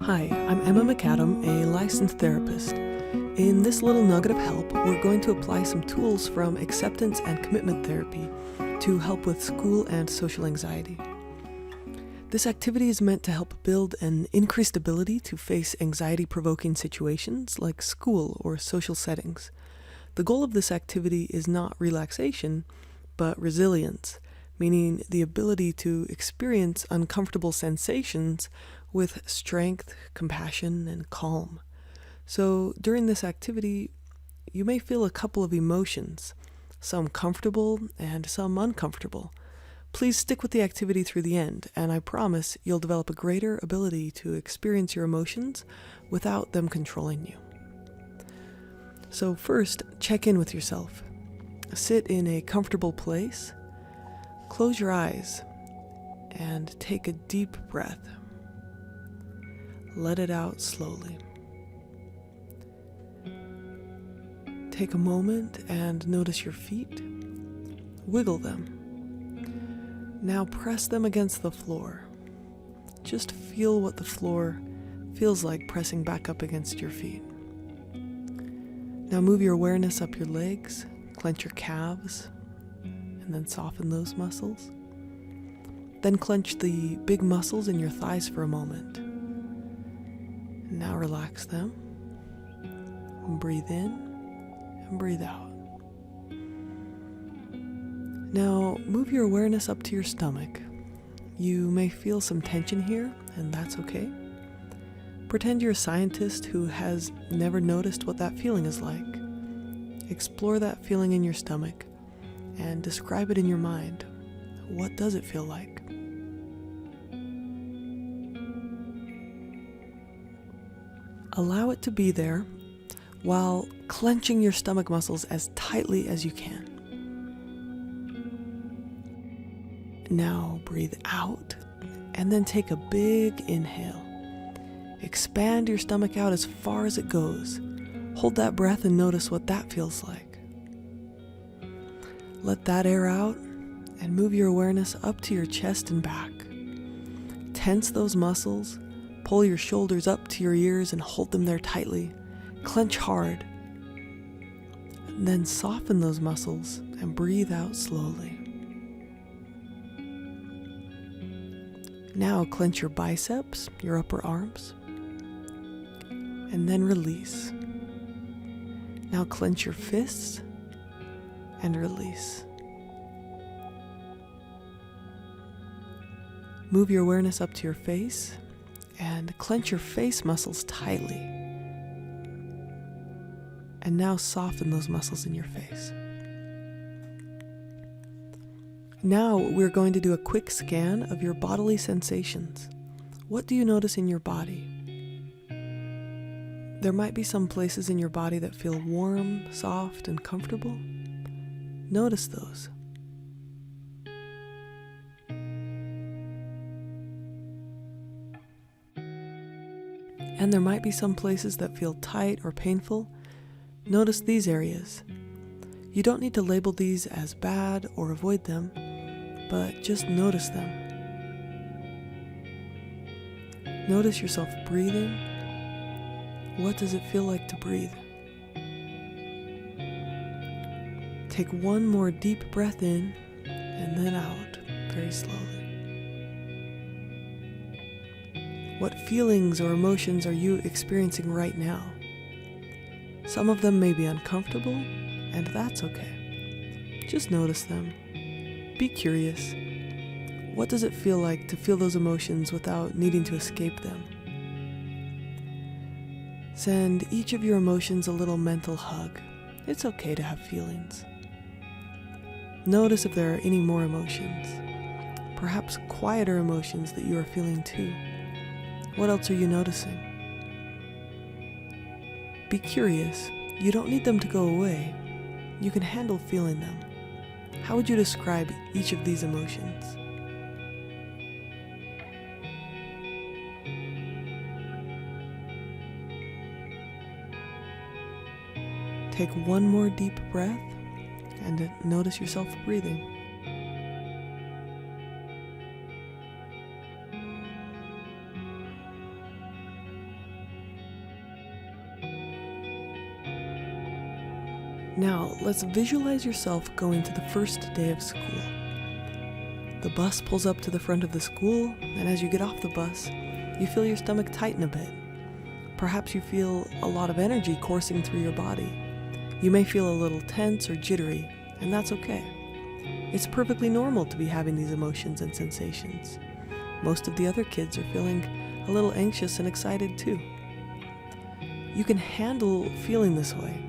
Hi, I'm Emma McAdam, a licensed therapist. In this little nugget of help, we're going to apply some tools from acceptance and commitment therapy to help with school and social anxiety. This activity is meant to help build an increased ability to face anxiety-provoking situations like school or social settings. The goal of this activity is not relaxation, but resilience, meaning the ability to experience uncomfortable sensations with strength, compassion, and calm. So during this activity, you may feel a couple of emotions, some comfortable and some uncomfortable. Please stick with the activity through the end, and I promise you'll develop a greater ability to experience your emotions without them controlling you. So first, check in with yourself. Sit in a comfortable place, close your eyes, and take a deep breath. Let it out slowly. Take a moment and notice your feet. Wiggle them. Now press them against the floor. Just feel what the floor feels like pressing back up against your feet. Now move your awareness up your legs, clench your calves, and then soften those muscles. Then clench the big muscles in your thighs for a moment. Now relax them. Breathe in and breathe out. Now move your awareness up to your stomach. You may feel some tension here, and that's okay. Pretend you're a scientist who has never noticed what that feeling is like. Explore that feeling in your stomach and describe it in your mind. What does it feel like? Allow it to be there while clenching your stomach muscles as tightly as you can. Now breathe out and then take a big inhale. Expand your stomach out as far as it goes. Hold that breath and notice what that feels like. Let that air out and move your awareness up to your chest and back. Tense those muscles, pull your shoulders up to your ears and hold them there tightly. Clench hard. Then soften those muscles and breathe out slowly. Now clench your biceps, your upper arms, and then release. Now clench your fists and release. Move your awareness up to your face and clench your face muscles tightly. And now soften those muscles in your face. Now we're going to do a quick scan of your bodily sensations. What do you notice in your body? There might be some places in your body that feel warm, soft, and comfortable. Notice those. And there might be some places that feel tight or painful. Notice these areas. You don't need to label these as bad or avoid them, but just notice them. Notice yourself breathing. What does it feel like to breathe? Take one more deep breath in and then out very slowly. What feelings or emotions are you experiencing right now? Some of them may be uncomfortable, and that's okay. Just notice them. Be curious. What does it feel like to feel those emotions without needing to escape them? Send each of your emotions a little mental hug. It's okay to have feelings. Notice if there are any more emotions, perhaps quieter emotions that you are feeling too. What else are you noticing? Be curious. You don't need them to go away. You can handle feeling them. How would you describe each of these emotions? Take one more deep breath and notice yourself breathing. Now, let's visualize yourself going to the first day of school. The bus pulls up to the front of the school, and as you get off the bus, you feel your stomach tighten a bit. Perhaps you feel a lot of energy coursing through your body. You may feel a little tense or jittery, and that's okay. It's perfectly normal to be having these emotions and sensations. Most of the other kids are feeling a little anxious and excited too. You can handle feeling this way.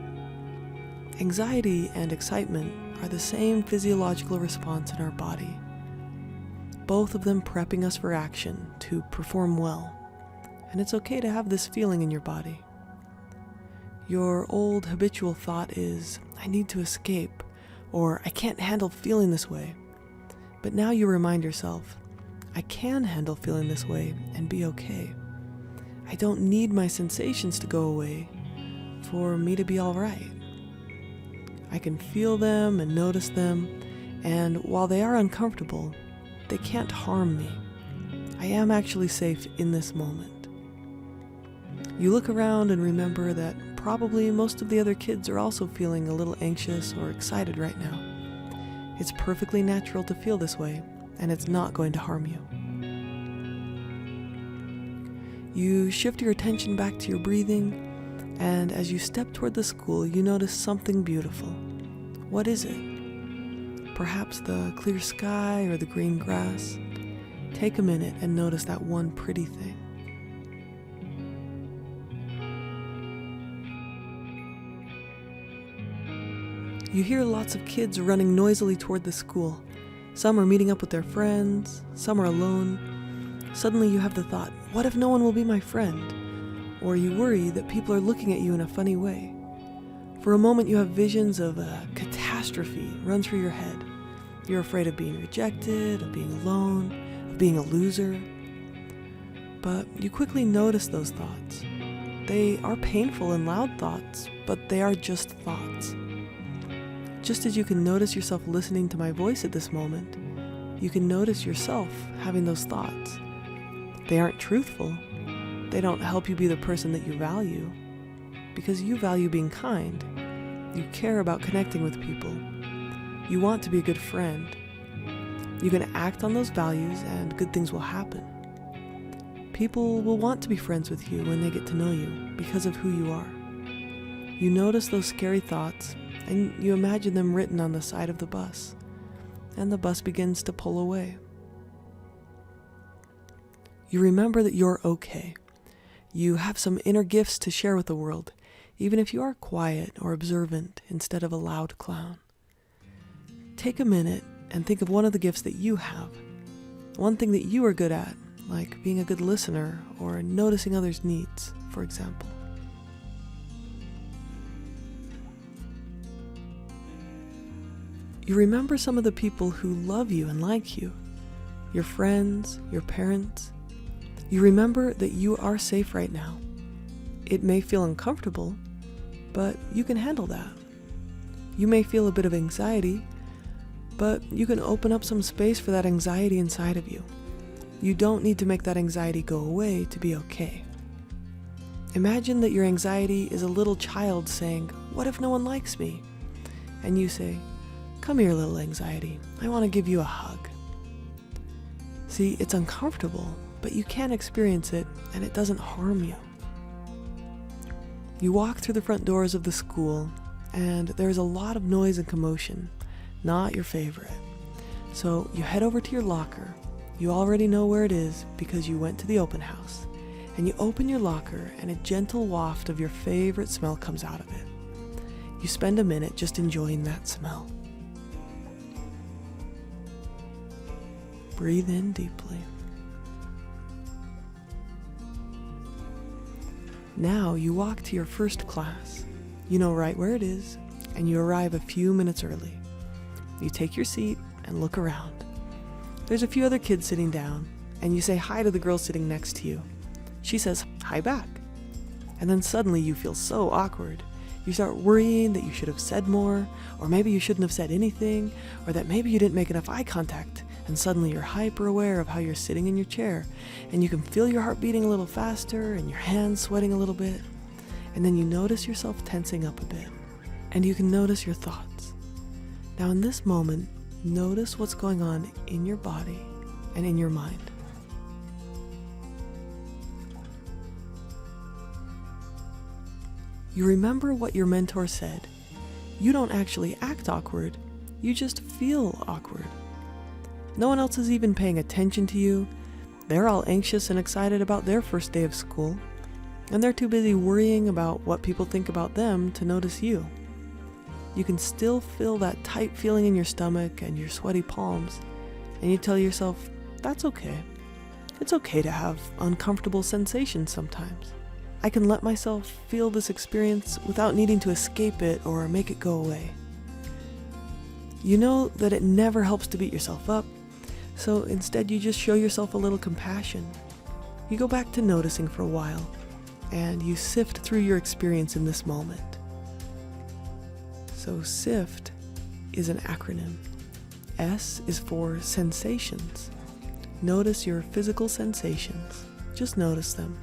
Anxiety and excitement are the same physiological response in our body, both of them prepping us for action to perform well. And it's okay to have this feeling in your body. Your old habitual thought is, I need to escape, or I can't handle feeling this way. But now you remind yourself, I can handle feeling this way and be okay. I don't need my sensations to go away for me to be all right. I can feel them and notice them, and while they are uncomfortable, they can't harm me. I am actually safe in this moment. You look around and remember that probably most of the other kids are also feeling a little anxious or excited right now. It's perfectly natural to feel this way, and it's not going to harm you. You shift your attention back to your breathing, and as you step toward the school, you notice something beautiful. What is it? Perhaps the clear sky or the green grass? Take a minute and notice that one pretty thing. You hear lots of kids running noisily toward the school. Some are meeting up with their friends, some are alone. Suddenly you have the thought, what if no one will be my friend? Or you worry that people are looking at you in a funny way. For a moment you have visions of a catastrophe run through your head. You're afraid of being rejected, of being alone, of being a loser. But you quickly notice those thoughts. They are painful and loud thoughts, but they are just thoughts. Just as you can notice yourself listening to my voice at this moment, you can notice yourself having those thoughts. They aren't truthful. They don't help you be the person that you value, because you value being kind. You care about connecting with people. You want to be a good friend. You can act on those values and good things will happen. People will want to be friends with you when they get to know you because of who you are. You notice those scary thoughts and you imagine them written on the side of the bus, and the bus begins to pull away. You remember that you're okay. You have some inner gifts to share with the world, even if you are quiet or observant instead of a loud clown. Take a minute and think of one of the gifts that you have, one thing that you are good at, like being a good listener or noticing others' needs, for example. You remember some of the people who love you and like you, your friends, your parents. You remember that you are safe right now. It may feel uncomfortable, but you can handle that. You may feel a bit of anxiety, but you can open up some space for that anxiety inside of you. You don't need to make that anxiety go away to be okay. Imagine that your anxiety is a little child saying, "What if no one likes me?" And you say, "Come here, little anxiety. I want to give you a hug." See, it's uncomfortable, but you can experience it and it doesn't harm you. You walk through the front doors of the school and there's a lot of noise and commotion, not your favorite. So you head over to your locker. You already know where it is because you went to the open house. And you open your locker and a gentle waft of your favorite smell comes out of it. You spend a minute just enjoying that smell. Breathe in deeply. Now you walk to your first class. You know right where it is, and you arrive a few minutes early. You take your seat and look around. There's a few other kids sitting down, and you say hi to the girl sitting next to you. She says hi back. And then suddenly you feel so awkward. You start worrying that you should have said more, or maybe you shouldn't have said anything, or that maybe you didn't make enough eye contact, and suddenly you're hyper aware of how you're sitting in your chair, and you can feel your heart beating a little faster and your hands sweating a little bit, and then you notice yourself tensing up a bit. and you can notice your thoughts. Now in this moment, notice what's going on in your body and in your mind. You remember what your mentor said. You don't actually act awkward, you just feel awkward. No one else is even paying attention to you. They're all anxious and excited about their first day of school, and they're too busy worrying about what people think about them to notice you. You can still feel that tight feeling in your stomach and your sweaty palms, and you tell yourself, that's okay. It's okay to have uncomfortable sensations sometimes. I can let myself feel this experience without needing to escape it or make it go away. You know that it never helps to beat yourself up, so instead you just show yourself a little compassion. You go back to noticing for a while, and you sift through your experience in this moment. So SIFT is an acronym. S is for sensations. Notice your physical sensations. Just notice them,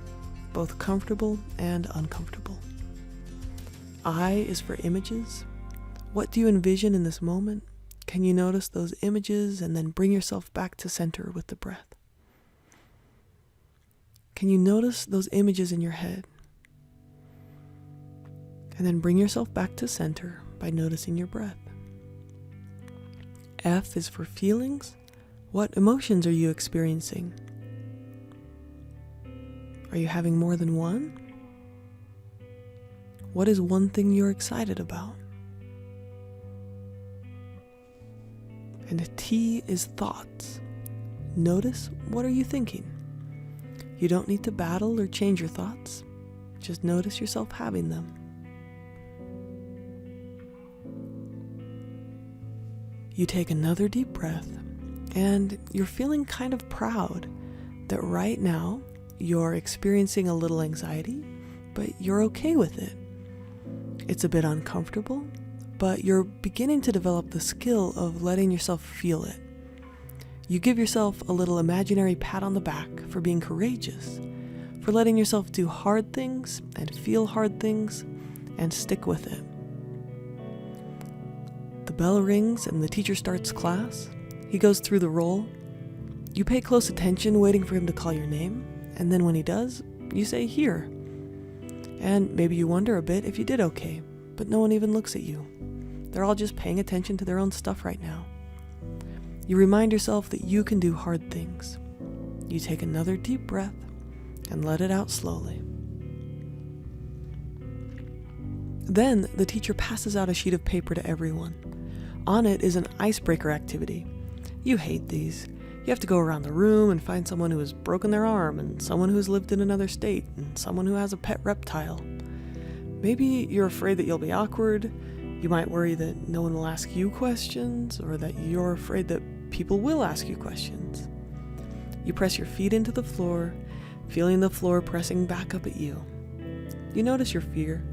both comfortable and uncomfortable. I is for images. What do you envision in this moment? Can you notice those images and then bring yourself back to center with the breath? Can you notice those images in your head? And then bring yourself back to center by noticing your breath. F is for feelings. What emotions are you experiencing? Are you having more than one? What is one thing you're excited about? And T is thoughts. Notice, what are you thinking? You don't need to battle or change your thoughts. Just notice yourself having them. You take another deep breath, and you're feeling kind of proud that right now you're experiencing a little anxiety, but you're okay with it. It's a bit uncomfortable, but you're beginning to develop the skill of letting yourself feel it. You give yourself a little imaginary pat on the back for being courageous, for letting yourself do hard things and feel hard things and stick with it. The bell rings and the teacher starts class. He goes through the roll. You pay close attention, waiting for him to call your name, and then when he does, you say, "Here." And maybe you wonder a bit if you did okay, but no one even looks at you. They're all just paying attention to their own stuff right now. You remind yourself that you can do hard things. You take another deep breath and let it out slowly. Then the teacher passes out a sheet of paper to everyone. On it is an icebreaker activity. You hate these. You have to go around the room and find someone who has broken their arm, and someone who has lived in another state, and someone who has a pet reptile. Maybe you're afraid that you'll be awkward. You might worry that no one will ask you questions, or that you're afraid that people will ask you questions. You press your feet into the floor, feeling the floor pressing back up at you. You notice your fear.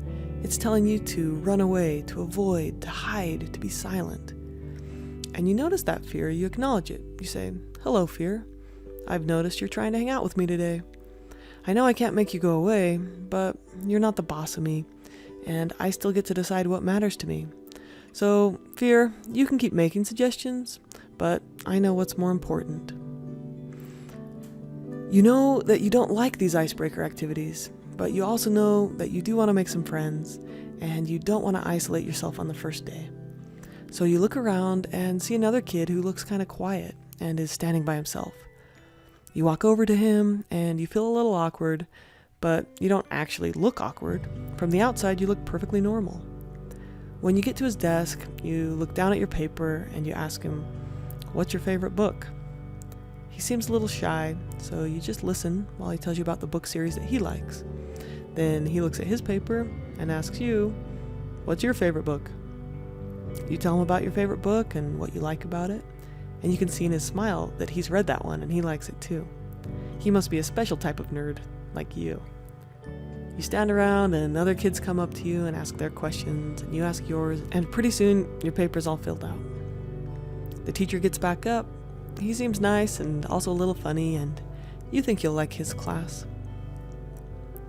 It's telling you to run away, to avoid, to hide, to be silent. And you notice that fear, you acknowledge it. You say, "Hello, fear. I've noticed you're trying to hang out with me today. I know I can't make you go away, but you're not the boss of me, and I still get to decide what matters to me. So, fear, you can keep making suggestions, but I know what's more important." You know that you don't like these icebreaker activities, but you also know that you do want to make some friends, and you don't want to isolate yourself on the first day. So you look around and see another kid who looks kind of quiet and is standing by himself. You walk over to him and you feel a little awkward, but you don't actually look awkward. From the outside, you look perfectly normal. When you get to his desk, you look down at your paper and you ask him, "What's your favorite book?" He seems a little shy, so you just listen while he tells you about the book series that he likes. Then he looks at his paper and asks you, "What's your favorite book?" You tell him about your favorite book and what you like about it, and you can see in his smile that he's read that one and he likes it too. He must be a special type of nerd, like you. You stand around and other kids come up to you and ask their questions, and you ask yours, and pretty soon your paper's all filled out. The teacher gets back up. He seems nice and also a little funny, and you think you'll like his class.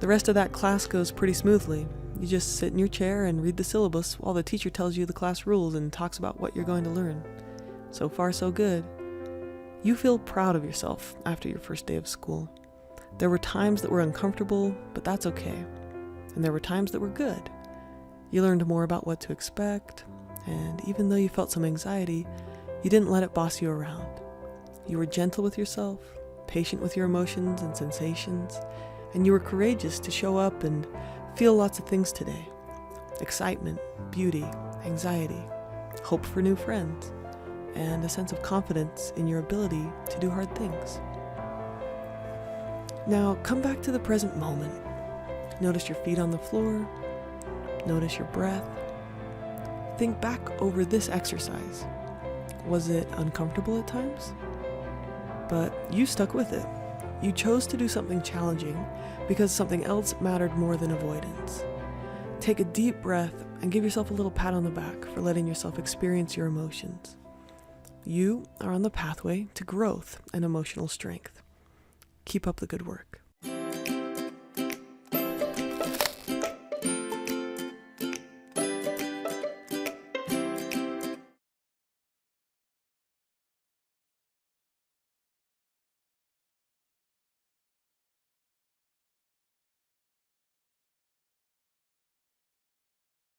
The rest of that class goes pretty smoothly. You just sit in your chair and read the syllabus while the teacher tells you the class rules and talks about what you're going to learn. So far, so good. You feel proud of yourself after your first day of school. There were times that were uncomfortable, but that's okay. And there were times that were good. You learned more about what to expect, and even though you felt some anxiety, you didn't let it boss you around. You were gentle with yourself, patient with your emotions and sensations, and you were courageous to show up and feel lots of things today. Excitement, beauty, anxiety, hope for new friends, and a sense of confidence in your ability to do hard things. Now come back to the present moment. Notice your feet on the floor. Notice your breath. Think back over this exercise. Was it uncomfortable at times? But you stuck with it. You chose to do something challenging because something else mattered more than avoidance. Take a deep breath and give yourself a little pat on the back for letting yourself experience your emotions. You are on the pathway to growth and emotional strength. Keep up the good work.